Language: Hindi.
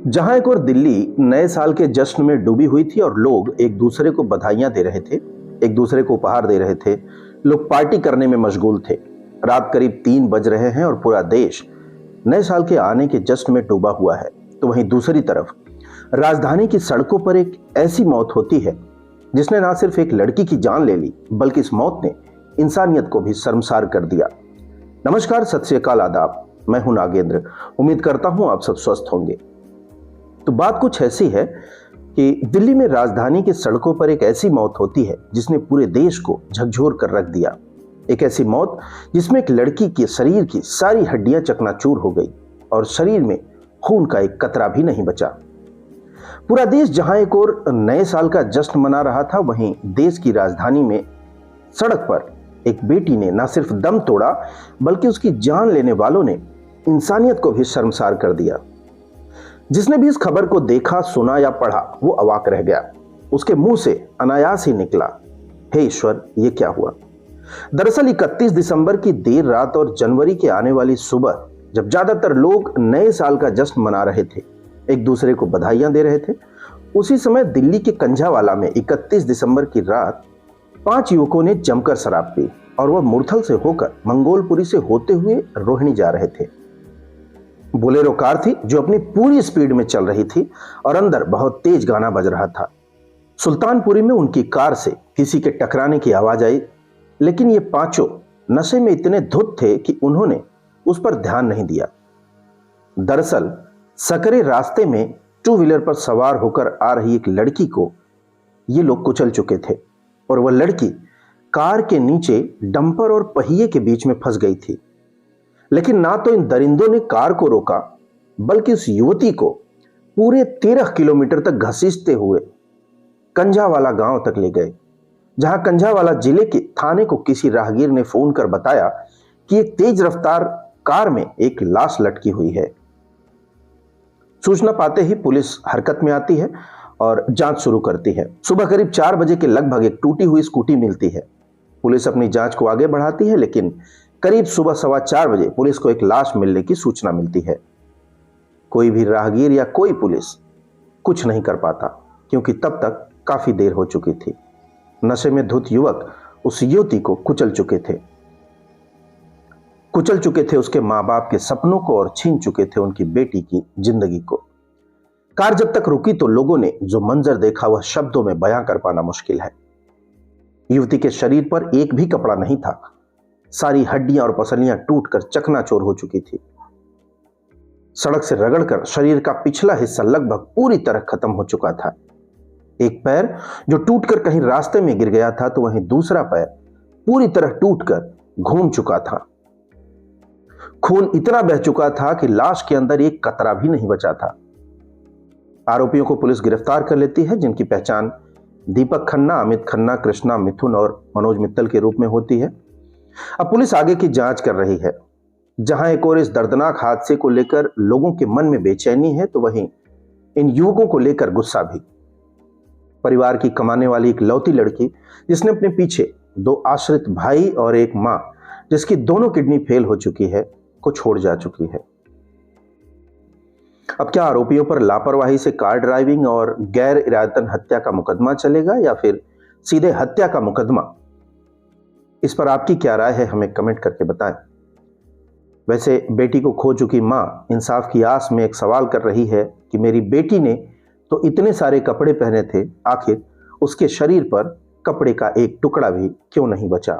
जहां एक और दिल्ली नए साल के जश्न में डूबी हुई थी और लोग एक दूसरे को बधाइयां दे रहे थे, एक दूसरे को उपहार दे रहे थे। लोग पार्टी करने में मशगूल थे। रात करीब 3 बज रहे हैं और पूरा देश नए साल के आने के जश्न में डूबा हुआ है। तो वहीं दूसरी तरफ राजधानी की सड़कों पर एक ऐसी मौत होती है जिसने ना सिर्फ एक लड़की की जान ले ली, बल्कि इस मौत ने इंसानियत को भी शर्मसार कर दिया। नमस्कार, सत श्री अकाल, आदाब। मैं हूं नागेंद्र। उम्मीद करता हूं आप सब स्वस्थ होंगे। तो बात कुछ ऐसी है कि दिल्ली में राजधानी की सड़कों पर एक ऐसी मौत होती है जिसने पूरे देश को झकझोर कर रख दिया। एक ऐसी मौत जिसमें एक लड़की के शरीर की सारी हड्डियां चकनाचूर हो गई और शरीर में खून का एक कतरा भी नहीं बचा। पूरा देश जहां एक और नए साल का जश्न मना रहा था, वहीं देश की राजधानी में सड़क पर एक बेटी ने न सिर्फ दम तोड़ा, बल्कि उसकी जान लेने वालों ने इंसानियत को भी शर्मसार कर दिया। जिसने भी इस खबर को देखा, सुना या पढ़ा, वो अवाक रह गया। उसके मुंह से अनायास ही निकला, हे ईश्वर, ये क्या हुआ। दरअसल 31 दिसंबर की देर रात और जनवरी के आने वाली सुबह, जब ज्यादातर लोग नए साल का जश्न मना रहे थे, एक दूसरे को बधाइयां दे रहे थे, उसी समय दिल्ली के कंझावाला में 31 दिसंबर की रात 5 युवकों ने जमकर शराब पी और वह मुरथल से होकर मंगोलपुरी से होते हुए रोहिणी जा रहे थे। बोलेरो कार थी जो अपनी पूरी स्पीड में चल रही थी और अंदर बहुत तेज गाना बज रहा था। सुल्तानपुरी में उनकी कार से किसी के टकराने की आवाज आई, लेकिन ये पांचों नशे में इतने धुत थे कि उन्होंने उस पर ध्यान नहीं दिया। दरअसल सकरे रास्ते में 2 व्हीलर पर सवार होकर आ रही एक लड़की को ये लोग कुचल चुके थे और वह लड़की कार के नीचे डंपर और पहिए के बीच में फंस गई थी। लेकिन ना तो इन दरिंदों ने कार को रोका, बल्कि उस युवती को पूरे 13 किलोमीटर तक घसीटते हुए कंझावाला गांव तक ले गए, जहां कंझावाला जिले के थाने को किसी राहगीर ने फोन कर बताया कि एक तेज रफ्तार कार में एक लाश लटकी हुई है। सूचना पाते ही पुलिस हरकत में आती है और जांच शुरू करती है। सुबह करीब 4 बजे के लगभग एक टूटी हुई स्कूटी मिलती है। पुलिस अपनी जांच को आगे बढ़ाती है, लेकिन करीब सुबह 4:15 बजे पुलिस को एक लाश मिलने की सूचना मिलती है। कोई भी राहगीर या कोई पुलिस कुछ नहीं कर पाता, क्योंकि तब तक काफी देर हो चुकी थी। नशे में धुत युवक उस युवती को कुचल चुके थे उसके मां बाप के सपनों को और छीन चुके थे उनकी बेटी की जिंदगी को। कार जब तक रुकी तो लोगों ने जो मंजर देखा वह शब्दों में बयां कर पाना मुश्किल है। युवती के शरीर पर एक भी कपड़ा नहीं था। सारी हड्डियां और पसलियां टूटकर चकनाचूर हो चुकी थी। सड़क से रगड़कर शरीर का पिछला हिस्सा लगभग पूरी तरह खत्म हो चुका था। एक पैर जो टूटकर कहीं रास्ते में गिर गया था, तो वहीं दूसरा पैर पूरी तरह टूटकर घूम चुका था। खून इतना बह चुका था कि लाश के अंदर एक कतरा भी नहीं बचा था। आरोपियों को पुलिस गिरफ्तार कर लेती है, जिनकी पहचान दीपक खन्ना, अमित खन्ना, कृष्णा, मिथुन और मनोज मित्तल के रूप में होती है। अब पुलिस आगे की जांच कर रही है। जहां एक और इस दर्दनाक हादसे को लेकर लोगों के मन में बेचैनी है, तो वहीं इन युवकों को लेकर गुस्सा भी। परिवार की कमाने वाली एक लौती लड़की, जिसने अपने पीछे 2 आश्रित भाई और एक मां, जिसकी दोनों किडनी फेल हो चुकी है, को छोड़ जा चुकी है। अब क्या आरोपियों पर लापरवाही से कार ड्राइविंग और गैर इरादतन हत्या का मुकदमा चलेगा या फिर सीधे हत्या का मुकदमा? इस पर आपकी क्या राय है, हमें कमेंट करके बताएं। वैसे बेटी को खो चुकी मां इंसाफ की आस में एक सवाल कर रही है कि मेरी बेटी ने तो इतने सारे कपड़े पहने थे, आखिर उसके शरीर पर कपड़े का एक टुकड़ा भी क्यों नहीं बचा।